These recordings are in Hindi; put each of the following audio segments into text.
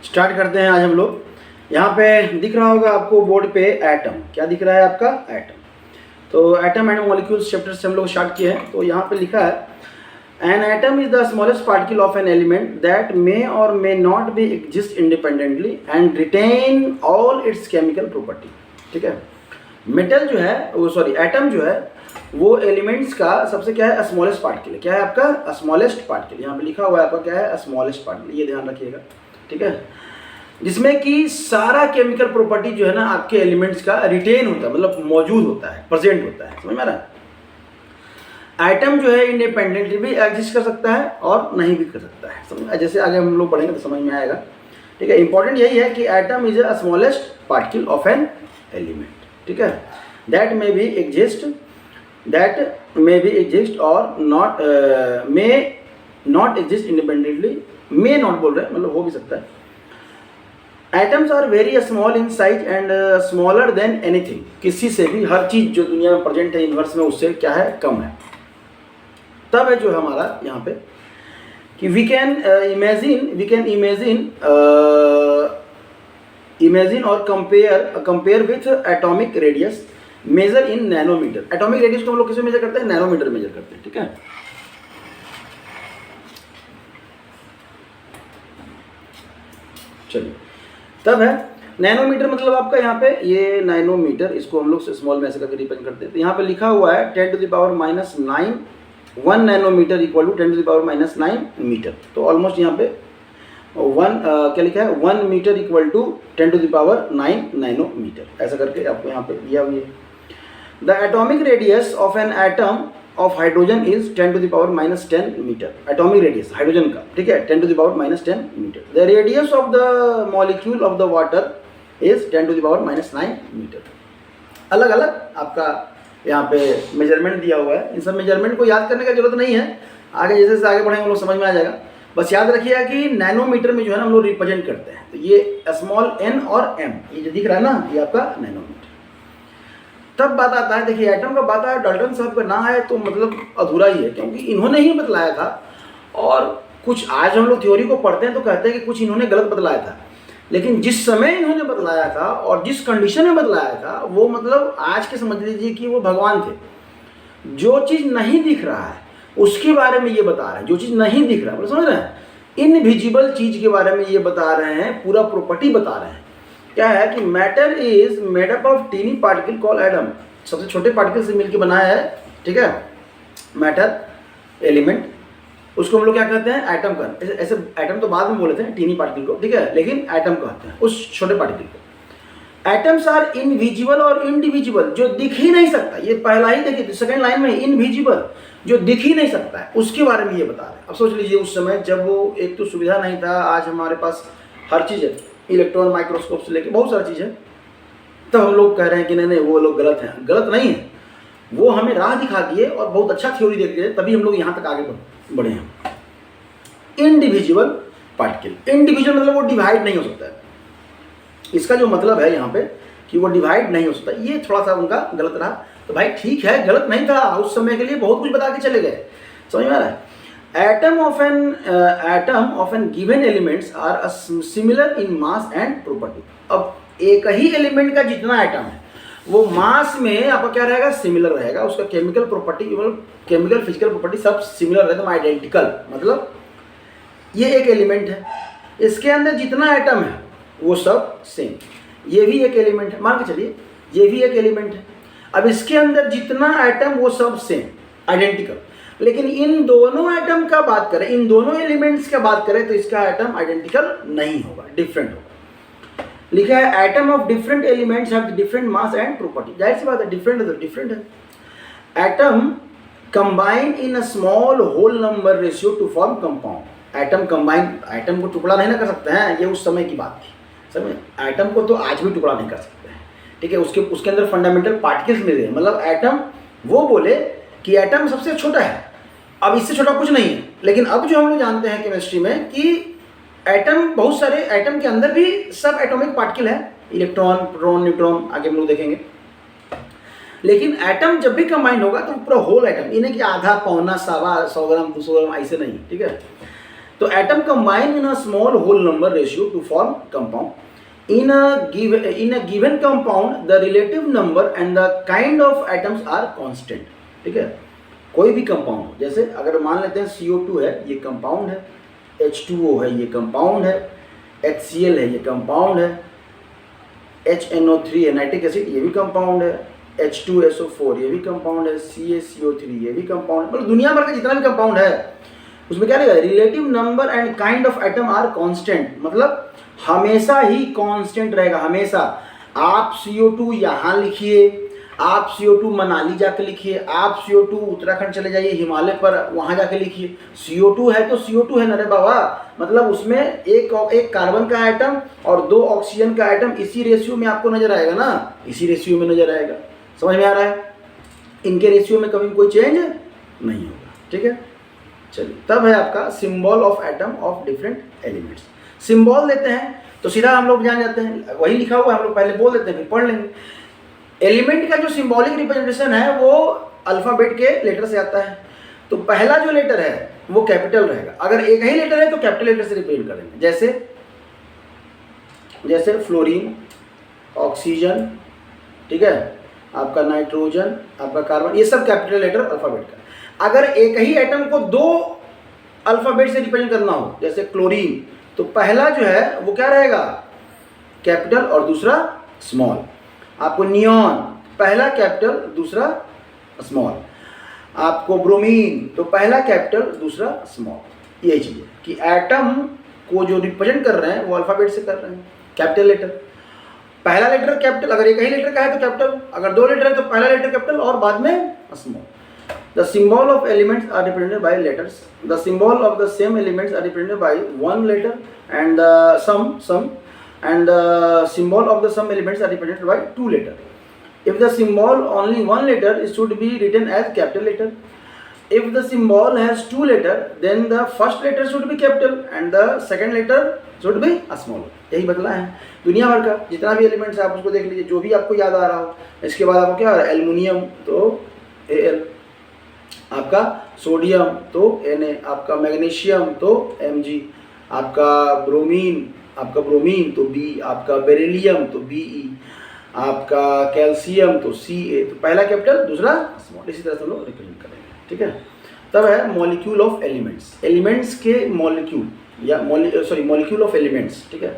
स्टार्ट करते हैं आज हम लोग। यहाँ पे दिख रहा होगा आपको बोर्ड पे एटम, क्या दिख रहा है आपका? एटम। तो एटम एंड मॉलिक्यूल्स चैप्टर से हम लोग स्टार्ट किए हैं। तो यहाँ पे लिखा है an atom is the smallest particle of an element that may और may not be exist independently and retain all its chemical property. ठीक है, मेटल जो है वो एटम जो है वो एलिमेंट्स का सबसे क्या है? स्मॉलेस्ट पार्टिकल है। क्या है आपका? Smallest particle. यहाँ पे लिखा हुआ है आपका क्या है? स्मॉलेस्ट पार्टिकल, ये ध्यान रखिएगा। ठीक है, जिसमें कि सारा केमिकल प्रॉपर्टी जो है ना आपके एलिमेंट्स का रिटेन होता है, मतलब मौजूद होता है, प्रेजेंट होता है। समझ में आ रहा है? एटम जो है इंडिपेंडेंटली भी एग्जिस्ट कर सकता है और नहीं भी कर सकता है। समझ, जैसे आगे हम लोग पढ़ेंगे तो समझ में आएगा। ठीक है, इंपॉर्टेंट यही है कि atom is a smallest particle of an element. ठीक है, दैट मे बी एग्जिस्ट और may not exist independently. May not बोल रहे हैं, मतलब हो भी सकता है। Atoms are very small in size and smaller than anything. किसी से भी, हर चीज जो दुनिया में प्रेजेंट है यूनिवर्स में, उससे क्या है? कम है। तब है जो हमारा यहाँ पे कि वी कैन इमेजिन और compare with atomic radius measure in nanometre. Atomic radius को हम लोग किसे मेजर करते हैं? नैनोमीटर मेजर करते हैं। ठीक है, चलिए, तब है नैनोमीटर मतलब आपका यहाँ पे ये नैनोमीटर, इसको हम लोग स्मॉल में ऐसे करके रिप्रेजेंट करते हैं। तो यहाँ पे लिखा हुआ है 10⁻⁹ 1 नैनोमीटर इक्वल टू 10⁻⁹ मीटर। तो ऑलमोस्ट यहाँ पे क्या लिखा है? 1 मीटर इक्वल टू 10⁹ नैनोमीटर, ऐसा करके आपको यहाँ पे दिया हुआ है। The atomic radius of an atom of hydrogen is 10⁻⁻10 metre. Atomic radius hydrogen का, ठीक है, 10⁻⁻10 metre. The radius of the molecule of the water is 10⁻⁹ metre. अलग अलग आपका यहाँ पे मेजरमेंट दिया हुआ है। इन सब मेजरमेंट को याद करने का जरूरत नहीं है, आगे जैसे जैसे आगे बढ़ेंगे हम लोग समझ में आ जाएगा। बस याद रखिएगा कि नैनोमीटर में जो है ना हम लोग रिप्रेजेंट करते हैं। तो ये स्मॉल एन और एम, ये जो दिख रहा है ना, ये आपका नैनोमीटर। तब बात आता है, देखिए एटम का बात आया, डाल्टन साहब का ना है तो मतलब अधूरा ही है, क्योंकि इन्होंने ही बतलाया था। और कुछ आज हम लोग थ्योरी को पढ़ते हैं तो कहते हैं कि कुछ इन्होंने गलत बतलाया था, लेकिन जिस समय इन्होंने बतलाया था और जिस कंडीशन में बतलाया था वो मतलब आज के समझ लीजिए कि वो भगवान थे। जो चीज़ नहीं दिख रहा है उसके बारे में ये बता रहे हैं, जो चीज़ नहीं दिख रहा है, समझ रहे हैं? इनविजिबल चीज़ के बारे में ये बता रहे हैं, पूरा प्रॉपर्टी बता रहे हैं। क्या है कि matter is made up of tiny particle call atom. सबसे छोटे पार्टिकल से मिलकर बनाया है। ठीक है, मैटर एलिमेंट, उसको हम लोग क्या कहते हैं? एटम कहते हैं। ऐसे एटम तो बाद में बोले थे, टीनी पार्टिकल को, ठीक है, लेकिन एटम कहते हैं उस छोटे पार्टिकल को। एटम्स आर इनविजिबल और इंडिविजिबल, जो दिख ही नहीं सकता। ये पहला ही देखिए, सेकंड लाइन में इनविजिबल, जो दिख ही नहीं सकता है, उसके बारे में ये बता रहे हैं। अब सोच लीजिए उस समय जब वो एक तो सुविधा नहीं था, आज हमारे पास हर चीज़ है, इलेक्ट्रॉन माइक्रोस्कोप से लेके बहुत सारी चीज़ है। तो हम लोग कह रहे हैं कि नहीं वो लोग गलत हैं। गलत नहीं है, वो हमें राह दिखा दिए और बहुत अच्छा थ्योरी दे दिए, तभी हम लोग यहाँ तक आगे बढ़े हैं। इंडिविजुअल पार्टिकल, इंडिविजुअल मतलब वो डिवाइड नहीं हो सकता है। इसका जो मतलब है यहाँ पे कि वो डिवाइड नहीं हो सकता, ये थोड़ा सा उनका गलत रहा। तो भाई ठीक है, गलत नहीं था, उस समय के लिए बहुत कुछ बता के चले गए। समझ में आ रहा है? Atom of an given elements are similar in mass and property. अब एक ही एलिमेंट का जितना एटम है वो मास में आपका क्या रहेगा? सिमिलर रहेगा। उसका chemical property, chemical physical property सब सिमिलर रहेगा, आइडेंटिकल। मतलब ये एक एलिमेंट है, इसके अंदर जितना एटम है वो सब सेम। ये भी एक एलिमेंट है, मान के चलिए ये भी एक एलिमेंट है। अब इसके अंदर जितना एटम वो सब सेम, आइडेंटिकल। लेकिन इन दोनों एटम का बात करें, इन दोनों एलिमेंट्स का बात करें तो इसका एटम आइडेंटिकल नहीं होगा, डिफरेंट होगा। लिखा है atom of different elements have different mass and property. जाहिर सी बात है, डिफरेंट है तो डिफरेंट है। Atom combine in a small whole number ratio to form compound. Atom combine, atom को टुकड़ा नहीं ना कर सकते हैं, ये उस समय की बात थी। समझ, एटम को तो आज भी टुकड़ा नहीं कर सकते हैं। ठीक है, उसके अंदर फंडामेंटल पार्टिकल्स मिल गए। मतलब एटम, वो बोले कि एटम सबसे छोटा है, अब इससे छोटा कुछ नहीं है। लेकिन अब जो हम लोग जानते हैं केमिस्ट्री में कि एटम, बहुत सारे एटम के अंदर भी सब एटॉमिक पार्टिकल है, इलेक्ट्रॉन, प्रोटॉन, न्यूट्रॉन, आगे हम लोग देखेंगे। लेकिन एटम जब भी कंबाइन होगा तो पूरा होल एटम, इन्हें कि आधा, पौना, सवा, 100 ग्राम, 200 ग्राम, ऐसे नहीं। ठीक है, तो atom combine in a small whole number ratio to form compound. In a given compound the relative number and the kind of atoms are constant. ठीक है, कोई भी कंपाउंड हो, जैसे अगर मान लेते हैं CO2 है, ये कंपाउंड है, H2O है, ये कंपाउंड है, HCl है, ये कंपाउंड है, HNO3 है नाइट्रिक एसिड, ये भी कंपाउंड है, H2SO4 ये भी कंपाउंड है, CaCO3 ये भी कंपाउंड है। मतलब दुनिया भर का जितना भी कंपाउंड है उसमें क्या रहेगा, relative number and kind of atom are constant, मतलब हमेशा ही कांस्टेंट रहेगा, हमेशा। आप CO2 यहाँ लिखिए, आप CO2 मनाली जाके लिखिए, आप CO2 उत्तराखंड चले जाइए, हिमालय पर वहाँ जाके लिखिए, CO2 है तो CO2 है ना रे बाबा। मतलब उसमें एक कार्बन का आइटम और 2 ऑक्सीजन का आइटम इसी रेशियो में आपको नजर आएगा ना, इसी रेशियो में नजर आएगा। समझ में आ रहा है? इनके रेशियो में कभी कोई चेंज नहीं होगा। ठीक है, चलिए, तब है आपका symbol of atom of different elements. Symbol देते हैं तो सीधा हम लोग जान जाते हैं, वही लिखा हुआ है, हम लोग पहले बोल देते हैं फिर पढ़ लेंगे। एलिमेंट का जो सिंबॉलिक रिप्रेजेंटेशन है वो अल्फाबेट के लेटर से आता है। तो पहला जो लेटर है वो कैपिटल रहेगा, अगर एक ही लेटर है तो कैपिटल लेटर से रिप्रेजेंट करेंगे, जैसे फ्लोरीन, ऑक्सीजन, ठीक है, आपका नाइट्रोजन, आपका कार्बन, ये सब कैपिटल लेटर अल्फाबेट का। अगर एक ही एटम को 2 अल्फाबेट से रिप्रेजेंट करना हो, जैसे क्लोरीन, तो पहला जो है वो क्या रहेगा, कैपिटल और दूसरा स्मॉल। आपको नियॉन, पहला कैपिटल दूसरा स्मॉल। आपको ब्रोमीन, तो पहला कैपिटल दूसरा स्मॉल। यही चीज़ है कि एटम को जो रिप्रेजेंट कर रहे हैं वो अल्फाबेट से कर रहे हैं, कैपिटल लेटर। पहला लेटर कैपिटल, अगर एक ही लेटर का है तो कैपिटल, अगर 2 लेटर है तो पहला लेटर कैपिटल और बाद में small. The symbol of elements are represented by letters. The symbol of the same elements are represented by 1 letter, and the sum, and the symbol of the sum elements are represented by 2 letters. If the symbol only 1 letter, it should be written as capital letter. If the symbol has 2 letters, then the first letter should be capital and the second letter should be small. यही बदला है दुनिया भर का, जितना भी एलिमेंट्स है आप उसको देख लीजिए, जो भी आपको याद आ रहा हो। इसके बाद आपको क्या, एल्युमिनियम तो Al, आपका सोडियम तो Na, आपका मैग्नीशियम तो Mg, आपका ब्रोमीन तो B, आपका बेरिलियम तो Be, आपका कैल्शियम तो Ca। तो पहला कैपिटल दूसरा स्मॉल, इसी तरह से हम लोग रिप्रेजेंट करेंगे। ठीक है, तब है मॉलिक्यूल ऑफ एलिमेंट्स। एलिमेंट्स के मॉलिक्यूल या मॉलिक्यूल ऑफ एलिमेंट्स। ठीक है,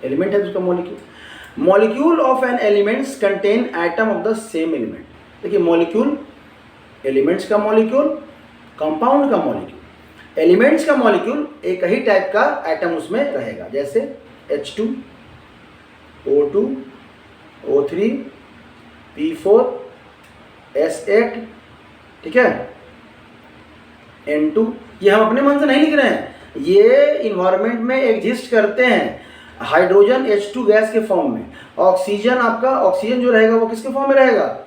एलिमेंट है उसका molecule. Molecule of an elements contain atom of the same element. देखिए, मॉलिक्यूल, एलिमेंट्स का मॉलिक्यूल, कंपाउंड का मॉलिक्यूल। एलिमेंट्स का मॉलिक्यूल एक ही टाइप का एटम उसमें रहेगा, जैसे H2, O2, O3, P4, S8, ठीक है, N2। ये हम अपने मन से नहीं लिख रहे हैं, ये इन्वायरमेंट में एग्जिस्ट करते हैं। हाइड्रोजन H2 गैस के फॉर्म में, ऑक्सीजन, आपका ऑक्सीजन जो रहेगा वो किसके फॉर्म में रहेगा,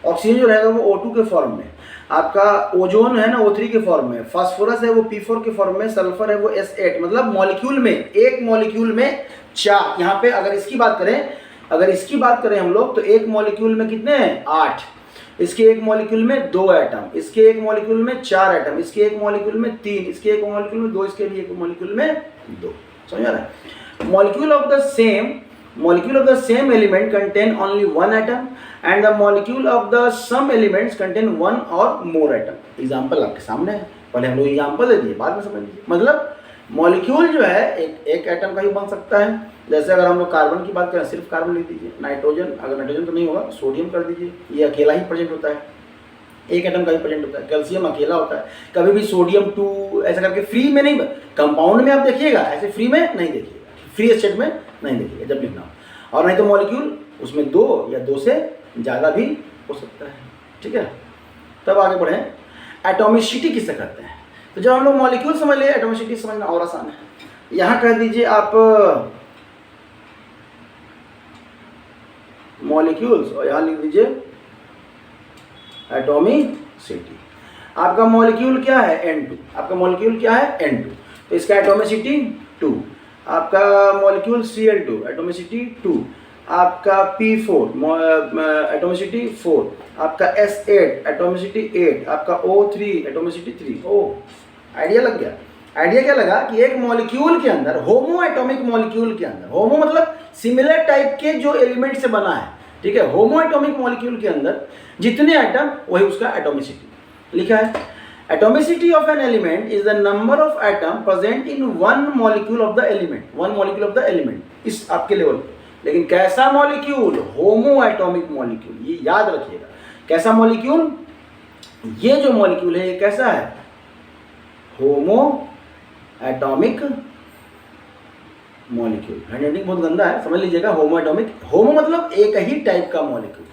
ऑक्सीजन जो रहेगा वो O2 के फॉर्म में, आपका ओजोन है ना O3 के फॉर्म में, फास्फोरस है वो P4 के फॉर्म में, सल्फर है वो S8। मतलब मॉलिक्यूल में, एक मॉलिक्यूल में 4। यहाँ पे अगर इसकी बात करें हम लोग, तो एक मॉलिक्यूल में कितने हैं, 8। इसके एक मॉलिक्यूल में 2 एटम, इसके एक मॉलिक्यूल में 4 एटम, इसके एक मॉलिक्यूल में 3, इसके एक मॉलिक्यूल में 2, इसके भी एक मॉलिक्यूल में 2। समझ आ रहा है? Molecule of the same element contain only 1 atom and the molecule of the some elements contain 1 or more atom. Example आपके सामने है, पहले हम लोग एग्जाम्पल दे दिए, बाद में समझ लीजिए। मतलब मॉलिक्यूल जो है एक एटम का ही बन सकता है। जैसे अगर हम लोग कार्बन की बात करें, सिर्फ कार्बन लिख दीजिए। नाइट्रोजन, अगर नाइट्रोजन तो नहीं होगा, सोडियम कर दीजिए, ये अकेला ही प्रेजेंट होता है, एक एटम का ही प्रेजेंट होता है। कैल्शियम अकेला होता है, कभी भी सोडियम 2 ऐसा करके फ्री में नहीं, कंपाउंड में आप देखिएगा, ऐसे फ्री में नहीं देखिएगा, फ्री स्टेट में नहीं देखिएगा जब लिखना हो। और नहीं तो मॉलिक्यूल उसमें 2 या 2 से ज़्यादा भी हो सकता है। ठीक है, तब आगे बढ़ें, एटॉमिसिटी किससे करते हैं। तो जब हम लोग मॉलिक्यूल समझ लिए, एटॉमिसिटी समझना और आसान है। यहाँ कह दीजिए आप मॉलिक्यूल्स और यहाँ लिख दीजिए एटॉमिसिटी। आपका मॉलिक्यूल क्या है, N2। आपका मॉलिक्यूल क्या है, N2, तो इसका एटॉमिसिटी 2। आपका मॉलिक्यूल Cl2, एटॉमिसिटी 2। आपका P4 एटॉमिसिटी 4। आपका S8 एटॉमिसिटी 8। आपका O3 एटॉमिसिटी 3। ओ, आइडिया लग गया। आइडिया क्या लगा कि एक मॉलिक्यूल के अंदर, होमो एटॉमिक मॉलिक्यूल के अंदर, होमो मतलब सिमिलर टाइप के जो एलिमेंट से बना है, ठीक है, होमो एटॉमिक मॉलिक्यूल के अंदर जितने एटम वही उसका एटॉमिसिटी लिखा है। Atomicity of an element is the number of atom present in one molecule of the element, one molecule of the element, इस आपके लेवल पे। लेकिन कैसा मॉलिक्यूल? होमो एटॉमिक मॉलिक्यूल, ये याद रखिएगा। कैसा मॉलिक्यूल? ये जो मॉलिक्यूल है ये कैसा है? होमो एटॉमिक मॉलिक्यूल। हैंडराइटिंग बहुत गंदा है, समझ लीजिएगा। होमो एटॉमिक, होमो मतलब एक ही टाइप का मॉलिक्यूल,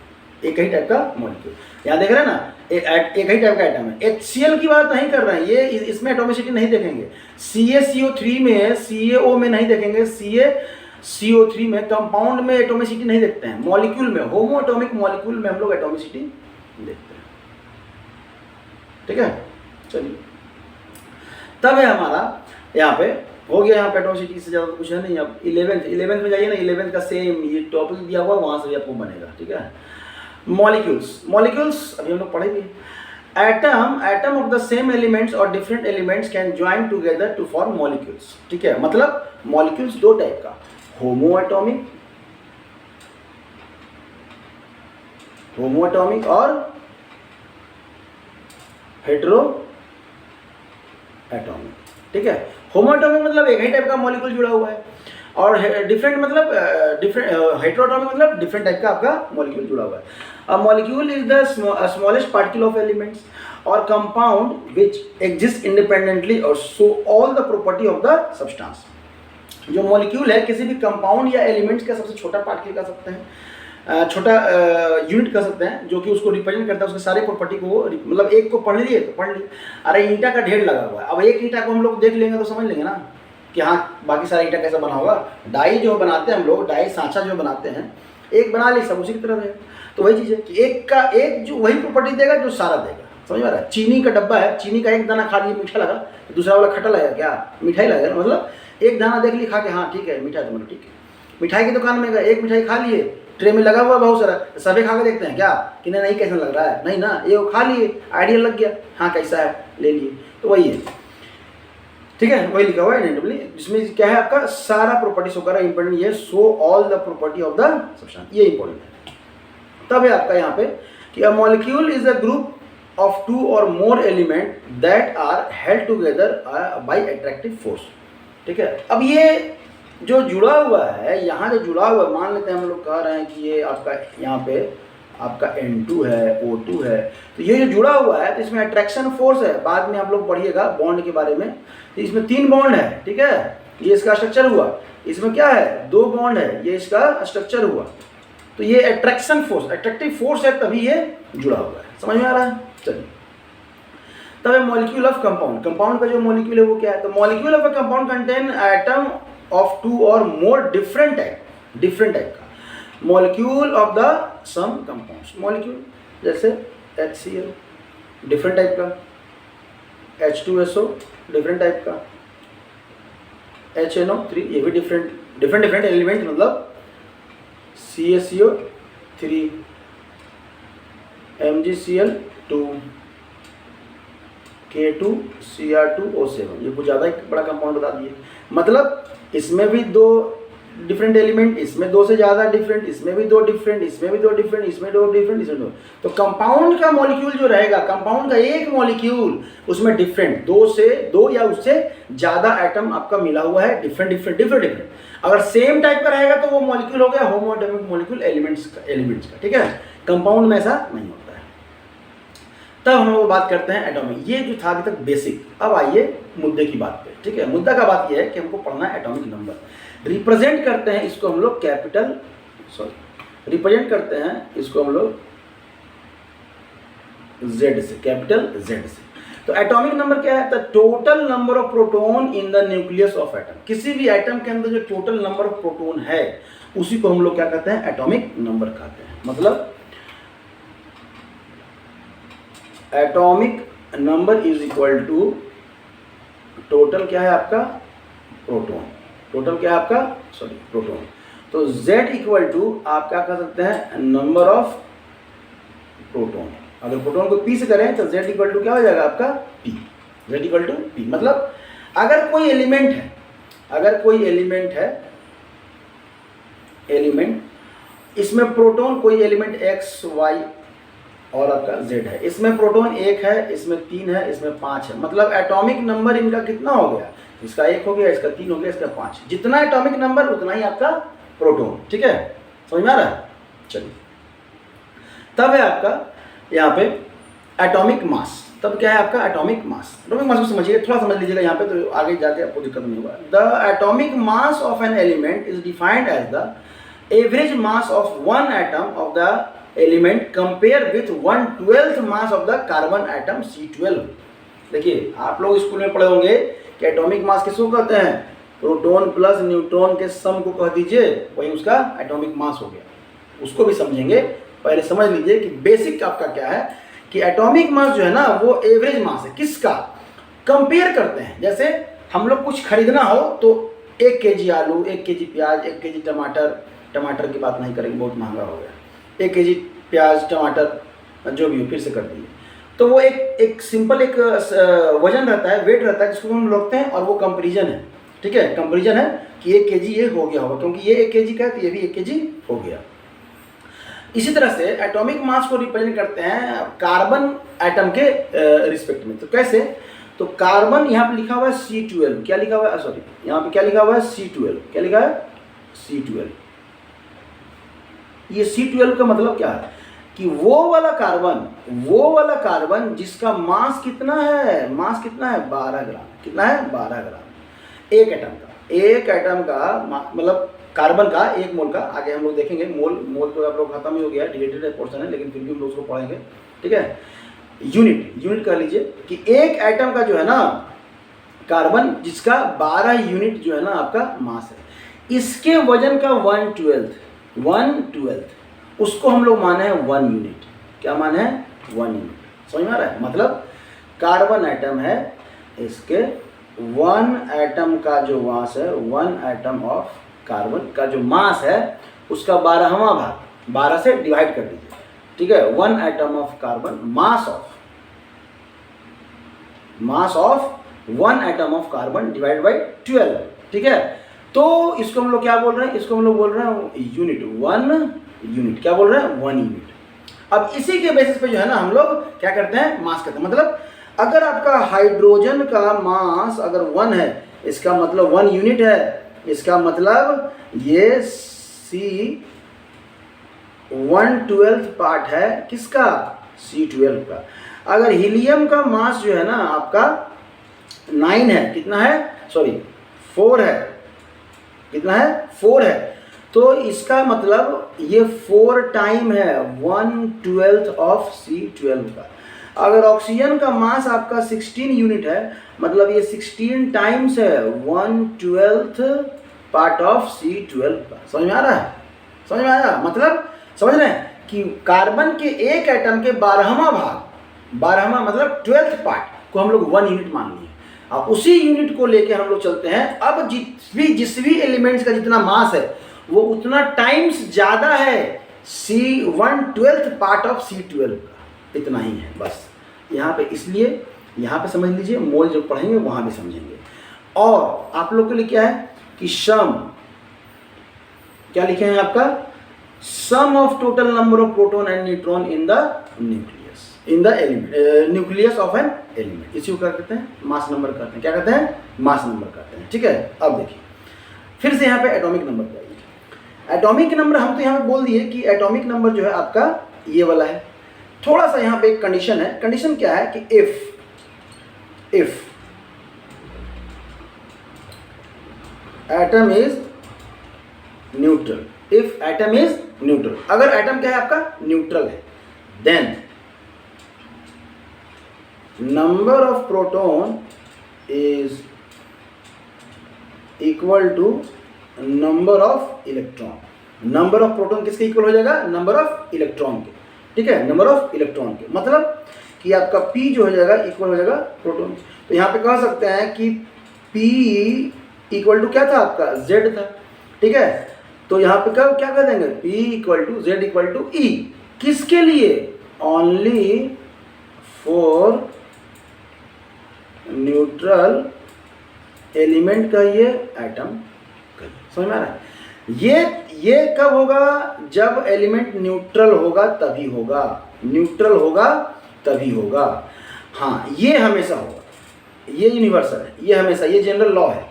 एक ही टाइप का मॉलिक्यूल। यहाँ देख रहे हैं ना, एक ही टाइप का एटम है। HCl की बात नहीं कर रहे हैं, ये इसमें एटॉमिसिटी नहीं देखेंगे। CaCO3 में, CaO में नहीं देखेंगे, CaCO3 में, कंपाउंड में एटॉमिसिटी नहीं देखते हैं। मॉलिक्यूल में, होमो एटॉमिक मॉलिक्यूल में हम लोग एटॉमिसिटी देखते हैं, ठीक है। चलिए, तब है हमारा यहाँ पे हो गया। यहाँ पे एटॉमिसिटी से ज़्यादा तो कुछ है नहीं। अब 11th में जाइए ना, 11th का सेम ये टॉपिक दिया हुआ, वहाँ से भी आपको बनेगा, ठीक है। मॉलिक्यूल्स अभी हम लोग पढ़ेंगे। Atom of the same elements और different elements can join together to form molecules, ठीक है। मतलब मॉलिक्यूल्स दो टाइप का, होमो एटॉमिक और हेटेरो एटॉमिक, ठीक है। होमो एटॉमिक मतलब एक ही टाइप का मॉलिक्यूल जुड़ा हुआ है, और डिफरेंट मतलब हेटेरो एटॉमिक मतलब डिफरेंट टाइप का आपका मॉलिक्यूल जुड़ा हुआ है। अ molecule is the smallest particle of elements और कंपाउंड विच एग्जिस्ट इंडिपेंडेंटली और show all the property of the substance. जो मॉलिक्यूल है किसी भी कंपाउंड या एलिमेंट्स का सबसे छोटा पार्टिकल कह सकते हैं, छोटा यूनिट कर सकते हैं, जो कि उसको रिप्रेजेंट करता है, उसके सारे प्रॉपर्टी को, मतलब एक को पढ़ लिए तो पढ़ लिए। अरे ईंटा का ढेर लगा हुआ है, अब एक ईंटा को हम लोग देख लेंगे तो समझ लेंगे ना कि हाँ बाकी सारा ईंटा कैसा बना होगा। डाई जो बनाते हैं हम लोग, डाई सांचा जो बनाते हैं, एक बना ली सब उसी की तरह रहेगा। तो वही चीज़ है कि एक का एक जो वही प्रॉपर्टी देगा जो सारा देगा, समझ में आ रहा है। चीनी का डब्बा है, चीनी का एक दाना खा लिए मीठा लगा, तो दूसरा वाला खट्टा लगेगा क्या? मिठाई लगेगा। मतलब एक दाना देख लिए खा के, हाँ ठीक है मीठा, तो मतलब ठीक है। मिठाई की दुकान में गए, एक मिठाई खा लिए, ट्रे में लगा हुआ बहुत सारा, सभी खा के देखते हैं क्या कि नहीं कैसा लग रहा है, नहीं ना, ये खा लिए, आइडिया लग गया, हाँ कैसा है, ले लिए। तो वही है, ठीक है, वही लिखा हुआ है इनेंटिवली। इसमें क्या है आपका सारा प्रॉपर्टी शो कर रहा है। इंपॉर्टेंट ये show all the property of the substance, ये इंपॉर्टेंट है। तब है आपका यहाँ पे कि a molecule is a group of 2 और more element that are held together by attractive force, ठीक है। अब ये जो जुड़ा हुआ है, यहाँ जो जुड़ा हुआ है, मान लेते हैं हम लोग कह रहे हैं कि ये आपका यहाँ पे आपका N2 है, O2 है, तो ये जो जुड़ा हुआ है तो इसमें अट्रैक्शन फोर्स है। बाद में आप लोग पढ़िएगा बॉन्ड के बारे में, तो इसमें 3 बॉन्ड है, ठीक है। ये इसका स्ट्रक्चर हुआ, इसमें क्या है 2 बॉन्ड है, ये इसका स्ट्रक्चर हुआ। तो ये अट्रैक्शन फोर्स, अट्रैक्टिव फोर्स है, तभी ये जुड़ा हुआ है। समझ में आ रहा है? चलिए, तब है मॉलिक्यूल ऑफ कंपाउंड। कंपाउंड का जो मॉलिक्यूल है वो क्या है? तो molecule of a compound contain atom of 2 और मोर डिफरेंट टाइप का। Molecule of the some compounds, molecule जैसे HCl डिफरेंट टाइप का, H2SO डिफरेंट टाइप का, HNO3 ये भी डिफरेंट एलिमेंट, मतलब CaCO3, MgCl2, K2Cr2O7, ये कुछ ज़्यादा ही बड़ा कंपाउंड बता दिए। मतलब इसमें भी 2 डिफरेंट एलिमेंट, इसमें 2 से ज़्यादा डिफरेंट, इसमें भी 2 डिफरेंट, इसमें भी 2 डिफरेंट, इसमें 2 डिफरेंट, इसमें 2। तो कंपाउंड का मॉलिक्यूल जो रहेगा, कंपाउंड का एक मॉलिक्यूल, उसमें डिफरेंट 2 या उससे ज़्यादा एटम आपका मिला हुआ है, डिफरेंट। अगर सेम टाइप का रहेगा तो वो मॉलिक्यूल हो गया होमो एटॉमिक मॉलिक्यूल, एलिमेंट्स का, ठीक है। कंपाउंड में ऐसा नहीं होता है। तब हम लोग बात करते हैं एटॉमिक। ये जो था अभी तक बेसिक। अब आइए मुद्दे की बात पे, ठीक है। मुद्दा का बात ये है कि हमको पढ़ना है एटॉमिक नंबर। रिप्रेजेंट करते हैं इसको हम लोग रिप्रेजेंट करते हैं इसको हम लोग Z से, कैपिटल Z से। तो एटॉमिक नंबर क्या है? The total number of proton in the nucleus of atom. किसी भी एटम के अंदर जो टोटल नंबर ऑफ प्रोटॉन है उसी को हम लोग क्या कहते हैं? एटॉमिक नंबर कहते हैं। मतलब atomic number is equal to total क्या है आपका? प्रोटॉन। टोटल क्या है आपका? प्रोटॉन। तो Z इक्वल टू आप क्या कह सकते हैं? Number of proton. अगर प्रोटॉन को P से करें तो Z इक्वल टू क्या हो जाएगा आपका? P। Z equal to P। मतलब अगर कोई एलिमेंट है, अगर कोई एलिमेंट है, एलिमेंट इसमें प्रोटॉन कोई एलिमेंट x y और आपका z है, इसमें प्रोटॉन 1 है, इसमें 3 है, इसमें 5 है, मतलब एटॉमिक नंबर इनका कितना हो गया, इसका 1 हो गया, इसका 3 हो गया, इसका 5, जितना एटॉमिक नंबर उतना ही आपका प्रोटॉन। ठीक है, समझ में आ रहा है? चलिए, तब है आपका यहाँ पे एटॉमिक मास। तब क्या है आपका एटॉमिक मास। एटॉमिक मास को समझिए, थोड़ा समझ लीजिएगा यहाँ पे, तो आगे जाके आपको दिक्कत नहीं होगा। The atomic mass of an element is defined as the average mass of one atom of the element compare with 1/12 mass of the carbon atom C12। देखिए, आप लोग स्कूल में पढ़े होंगे कि एटॉमिक मास किसको कहते हैं, प्रोटॉन प्लस न्यूट्रॉन के सम को कह दीजिए, वही उसका एटॉमिक मास हो गया। उसको भी समझेंगे, पहले समझ लीजिए कि बेसिक आपका क्या है कि एटॉमिक मास जो है ना वो एवरेज मास है। किसका कंपेयर करते हैं, जैसे हम लोग कुछ खरीदना हो तो 1 केजी आलू, 1 केजी प्याज, 1 केजी टमाटर, टमाटर की बात नहीं करेंगे बहुत महंगा हो गया, 1 केजी प्याज टमाटर जो भी हो, फिर से कर दीजिए, तो वो एक सिंपल एक वजन रहता है, वेट रहता है, जिसको हम रखते हैं, और वो कंपेरिजन है। ठीक है, कंपेरिजन है कि 1 केजी ये हो गया होगा, क्योंकि ये 1 केजी का है तो ये भी 1 केजी हो गया। इसी तरह से एटॉमिक मास को रिप्रेजेंट करते हैं कार्बन एटम के रिस्पेक्ट में। तो कैसे, तो कार्बन यहाँ पे लिखा हुआ है C12, क्या लिखा हुआ है, सॉरी यहाँ पे क्या लिखा हुआ है C12, क्या लिखा है C12। ये C12 का मतलब क्या है कि वो वाला कार्बन जिसका मास कितना है, मास कितना है 12 ग्राम, कितना है 12 ग्राम एक एटम का मतलब कार्बन का 1 मोल का, आगे हम लोग देखेंगे, मोल तो आप लोग खत्म ही हो गया, डिलेटेड पोर्शन है, लेकिन फिर भी हम लोग उसको पढ़ेंगे। ठीक है, यूनिट कह लीजिए कि एक एटम का जो है ना कार्बन जिसका 12 यूनिट जो है ना आपका मास है, इसके वजन का 1/12 उसको हम लोग माने हैं 1 यूनिट। क्या माने हैं 1 यूनिट। समझ में आ रहा है? मतलब कार्बन एटम है, इसके 1 एटम का जो मास है, 1 एटम ऑफ कार्बन का जो मास है उसका 12वां भाग 12 से डिवाइड कर दीजिए। ठीक है, 1 atom of carbon mass of 1 atom of carbon divide by 12। ठीक है, तो इसको हम लोग क्या बोल रहे हैं, इसको हम लोग बोल रहे हैं यूनिट, 1 यूनिट। क्या बोल रहे हैं 1 यूनिट। अब इसी के बेसिस पे जो है ना हम लोग क्या करते हैं, मास करते हैं। मतलब अगर आपका हाइड्रोजन का मास अगर 1 है, इसका मतलब 1 यूनिट है, इसका मतलब ये C1/12 पार्ट है किसका, C12 का। अगर हीलियम का मास जो है ना आपका 9 है, कितना है, सॉरी 4 है, कितना है 4 है, तो इसका मतलब ये 4 टाइम है 1/12 ऑफ C12 का। अगर ऑक्सीजन का मास आपका 16 यूनिट है, मतलब ये 16 टाइम्स है 1/12 पार्ट ऑफ C12 का। समझ में आ रहा है? समझ में आया? मतलब समझ रहे हैं कि कार्बन के एक एटम के 12वां भाग, 12वां मतलब 12th पार्ट को हम लोग 1 यूनिट मान लिए। अब उसी यूनिट को लेके हम लोग चलते हैं। अब जिस भी एलिमेंट्स का जितना मास है वो उतना टाइम्स ज़्यादा है C1/12 पार्ट ऑफ C12 का, इतना ही है बस यहाँ पे। इसलिए यहाँ पे समझ लीजिए, मोल जब पढ़ेंगे वहाँ भी समझेंगे। और आप लोग के लिए क्या है कि सम, क्या लिखे हैं आपका, sum of total number of proton and neutron in the nucleus, in the element, nucleus of an element. इसी को क्या कहते हैं, मास नंबर कहते हैं। क्या कहते हैं, मास नंबर कहते हैं। ठीक है, अब देखिए फिर से यहाँ पे एटॉमिक नंबर पे आइए। एटॉमिक नंबर हम तो यहाँ पे बोल दिए कि एटॉमिक नंबर जो है आपका ये वाला है। थोड़ा सा यहाँ पे एक कंडीशन है। कंडीशन क्या है कि if atom is neutral, if atom is neutral, अगर एटम क्या है आपका न्यूट्रल है, then number of proton is equal to number of electron. Number of proton किसके इक्वल हो जाएगा, नंबर ऑफ इलेक्ट्रॉन के। ठीक है, नंबर ऑफ इलेक्ट्रॉन के, मतलब कि आपका P जो हो जाएगा इक्वल हो जाएगा प्रोटॉन। तो यहाँ पे कह सकते हैं कि P इक्वल टू क्या था आपका, Z था। ठीक है, तो यहाँ पे कब क्या कर देंगे, P equal to Z equal to E, किसके लिए, ओनली फॉर न्यूट्रल एलिमेंट कहिए, एटम कहिए। समझ में आ रहा है? ये कब होगा? जब एलिमेंट न्यूट्रल होगा तभी होगा, न्यूट्रल होगा तभी होगा। हाँ, ये हमेशा होगा, ये यूनिवर्सल है, ये हमेशा, ये जनरल लॉ है,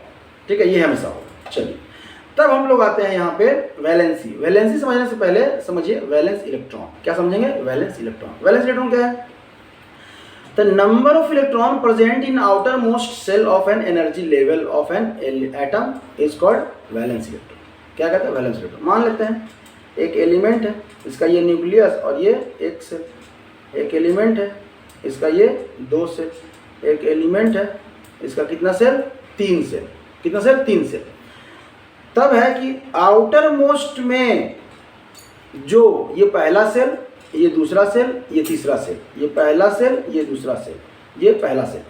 ठीक है, ये हमेशा होगा। चलिए, तब हम लोग आते हैं यहाँ पे वैलेंसी। वैलेंसी समझने से पहले समझिए वैलेंस इलेक्ट्रॉन। क्या समझेंगे? Valence electron. वैलेंस इलेक्ट्रॉन क्या है? The number of electron present in outermost shell of an energy level of an atom is called valence electron. क्या कहते हैं? Valence electron. मान लेते हैं एक एलिमेंट है, इसका ये न्यूक्लियस और ये एक सेल। एक एलिमेंट है, इसका ये 2 सेल। एक एलिमेंट है, इसका कितना सेल? 3 सेल। कितना सेल? 3 सेल। तब है कि आउटर मोस्ट में जो ये पहला सेल, ये दूसरा सेल, ये तीसरा सेल, ये पहला सेल, ये दूसरा सेल, ये पहला सेल।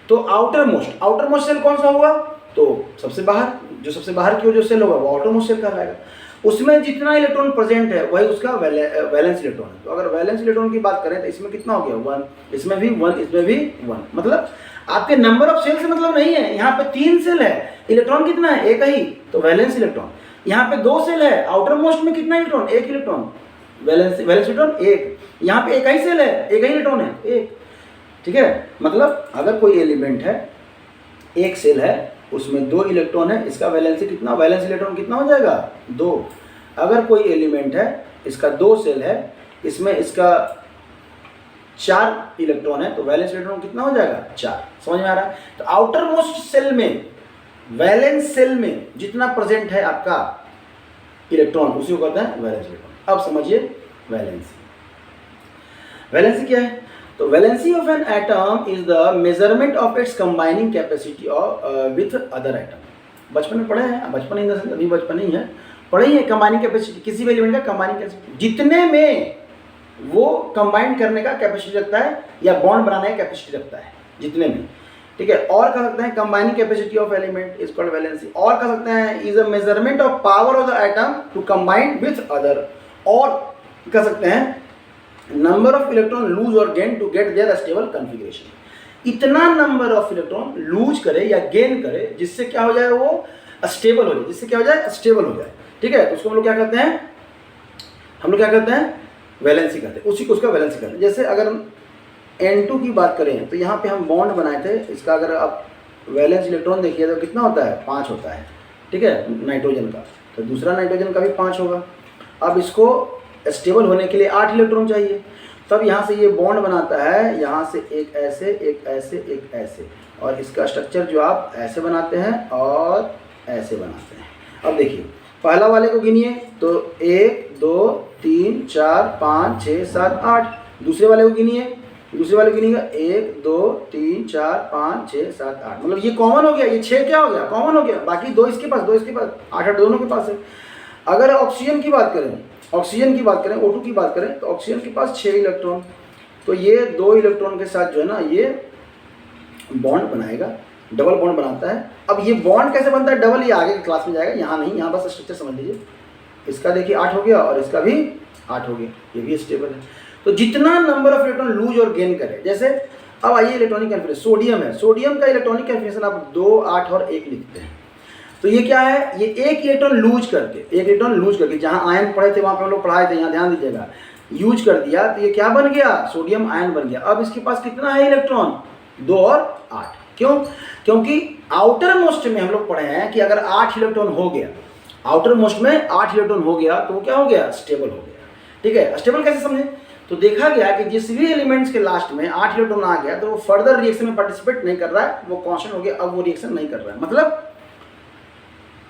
तो आउटर मोस्ट सेल कौन सा होगा? तो सबसे बाहर, जो सबसे बाहर की ओर जो सेल होगा वो आउटर मोस्ट सेल कहलाएगा। उसमें जितना इलेक्ट्रॉन प्रेजेंट है वही उसका वैलेंस इलेक्ट्रॉन है। तो अगर वैलेंस इलेक्ट्रॉन की बात करें तो इसमें कितना हो गया? 1। इसमें भी 1, इसमें भी 1। मतलब आपके नंबर ऑफ सेल से मतलब नहीं है। यहाँ पे 3 सेल है, इलेक्ट्रॉन कितना है? एक ही, तो वैलेंस इलेक्ट्रॉन। यहाँ पे 2 सेल है, आउटर मोस्ट में कितना इलेक्ट्रॉन? 1 electron, valence electron 1। यहाँ पे एक ही सेल है, एक ही इलेक्ट्रॉन है, 1। ठीक है, मतलब अगर कोई एलिमेंट है, एक सेल है, उसमें 2 इलेक्ट्रॉन है, इसका वैलेंसी कितना? वैलेंस इलेक्ट्रॉन कितना हो जाएगा? 2। अगर कोई एलिमेंट है, इसका 2 सेल है, इसमें इसका 4 इलेक्ट्रॉन है, तो वैलेंस इलेक्ट्रॉन कितना हो जाएगा? 4। समझ में आ रहा है? तो आउटर मोस्ट सेल में, वैलेंस सेल में जितना प्रेजेंट है आपका इलेक्ट्रॉन, उसी को कहते हैं वैलेंस इलेक्ट्रॉन। अब समझिए वैलेंसी। वैलेंसी क्या है? तो valency of an atom is the measurement of its combining capacity with other atom. बचपन में पढ़े हैं, बचपन ही अभी बचपन ही है, पढ़े ही है। कंबाइनिंग कैपेसिटी, किसी भी एलिमेंट का कंबाइनिंग कैपेसिटी, जितने में वो कंबाइन करने का कैपेसिटी रखता है या बॉन्ड बनाने का कैपेसिटी रखता है, जितने में। ठीक है, और कह सकते हैं combining capacity of element is called valency. और कह सकते हैं is a measurement of power of the atom to combine with other. और कह सकते हैं नंबर ऑफ इलेक्ट्रॉन लूज और gain to get their stable configuration. इतना नंबर ऑफ इलेक्ट्रॉन लूज करे या गेन करे जिससे क्या हो जाए? वो स्टेबल हो जाए। जिससे क्या हो जाए? स्टेबल हो जाए। ठीक है, तो उसको हम लोग क्या कहते हैं? हम लोग क्या कहते हैं? वैलेंसी कहते हैं। उसी को उसका वैलेंसी कहते हैं। जैसे अगर N2 की बात करें तो यहाँ पे हम बॉन्ड बनाए थे, इसका अगर आप वैलेंस इलेक्ट्रॉन देखिए तो कितना होता है? 5 होता है। ठीक है, नाइट्रोजन का, तो दूसरा नाइट्रोजन का भी 5 होगा। अब इसको स्टेबल होने के लिए 8 इलेक्ट्रॉन चाहिए। तब यहाँ से ये बॉन्ड बनाता है, यहाँ से एक ऐसे, एक ऐसे, एक ऐसे, और इसका स्ट्रक्चर जो आप ऐसे बनाते हैं और ऐसे बनाते हैं। अब देखिए पहला वाले को गिनिए तो 1 2 3 4 5 6 7 8। दूसरे वाले को गिनिए, दूसरे वाले को गिनिएगा 1 2 3 4 5 6 7 8। मतलब ये कॉमन हो गया, ये 6 क्या हो गया? कॉमन हो गया। बाकी 2 इसके पास, 2 इसके पास, 8 8 दोनों के पास है। अगर ऑक्सीजन की बात करें, ऑक्सीजन की बात करें, O2 की बात करें तो ऑक्सीजन के पास 6 इलेक्ट्रॉन। तो ये 2 इलेक्ट्रॉन के साथ जो है ना ये बॉन्ड बनाएगा, डबल बॉन्ड बनाता है। अब ये बॉन्ड कैसे बनता है डबल, ये आगे की क्लास में जाएगा, यहाँ नहीं, यहाँ बस स्ट्रक्चर समझ लीजिए। इसका देखिए 8 हो गया और इसका भी 8 हो गया, ये भी स्टेबल है। तो जितना नंबर ऑफ इलेक्ट्रॉन लूज और गेन करे, जैसे अब आइए इलेक्ट्रॉनिक कन्फिगरेशन, सोडियम है, सोडियम का इलेक्ट्रॉनिक कन्फिगरेशन आप 2 8 और 1 लिखते हैं। तो ये क्या है? ये एक इलेक्ट्रॉन लूज करके, एक इलेक्ट्रॉन लूज करके, जहाँ आयन पढ़े थे वहाँ पे हम लोग पढ़ाए थे, यहाँ ध्यान दीजिएगा, यूज कर दिया तो ये क्या बन गया? सोडियम आयन बन गया। अब इसके पास कितना है इलेक्ट्रॉन? 2 और 8। क्यों? क्योंकि आउटर मोस्ट में हम लोग पढ़े हैं कि अगर 8 इलेक्ट्रॉन हो गया, आउटर मोस्ट में 8 इलेक्ट्रॉन हो गया तो वो क्या हो गया? स्टेबल हो गया। ठीक है, स्टेबल कैसे समझे? तो देखा गया कि जिस भी एलिमेंट्स के लास्ट में 8 इलेक्ट्रॉन आ गया तो वो फर्दर रिएक्शन में पार्टिसिपेट नहीं कर रहा है, वो कांस्टेंट हो गया। अब वो रिएक्शन नहीं कर रहा है, मतलब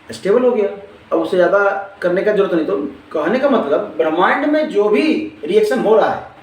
स्टेबल हो गया। अब उससे ज़्यादा करने का जरूरत नहीं। तो कहने का मतलब ब्रह्मांड में जो भी रिएक्शन हो रहा है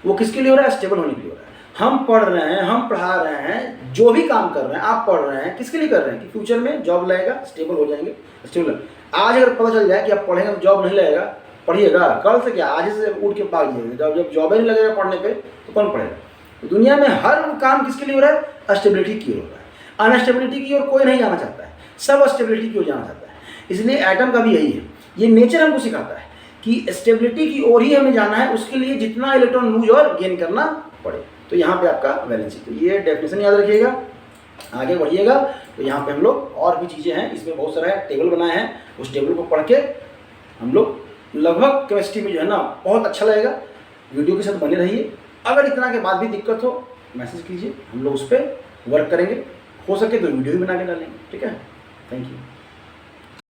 वो किसके लिए हो रहा है? स्टेबल होने के लिए हो रहा है। हम पढ़ रहे हैं, हम पढ़ा रहे हैं, जो भी काम कर रहे हैं आप पढ़ रहे हैं, किसके लिए कर रहे हैं? कि फ्यूचर में जॉब लगेगा, स्टेबल हो जाएंगे। स्टेबल आज अगर पता चल जाए कि आप पढ़ेंगे तो जॉब नहीं लगेगा, पढ़िएगा, कल से क्या आज से उठ के भाग जाइएगा। जब जॉब ही नहीं लगेगा पढ़ने पे तो कौन पढ़ेगा? तो दुनिया में हर काम किसके लिए हो रहा है? स्टेबिलिटी की ओर हो रहा है। अनस्टेबिलिटी की ओर कोई नहीं जाना चाहता है, सब स्टेबिलिटी की ओर जाना चाहता है। इसलिए एटम का भी यही है, ये नेचर हमको सिखाता है कि स्टेबिलिटी की ओर ही हमें जाना है, उसके लिए जितना इलेक्ट्रॉन लूज और गेन करना पड़े। तो यहाँ पे आपका वैलेंसी, तो ये डेफिनेशन याद रखिएगा। आगे बढ़िएगा तो यहाँ पे हम लोग और भी चीज़ें हैं, इसमें बहुत सारा टेबल बनाए हैं, उस टेबल को पढ़ के हम लोग लगभग केमिस्ट्री में जो है ना बहुत अच्छा लगेगा। वीडियो के साथ बने रहिए। अगर इतना के बाद भी दिक्कत हो मैसेज कीजिए, हम लोग उस पर वर्क करेंगे, हो सके तो वीडियो भी बना के डालेंगे। ठीक है, थैंक यू।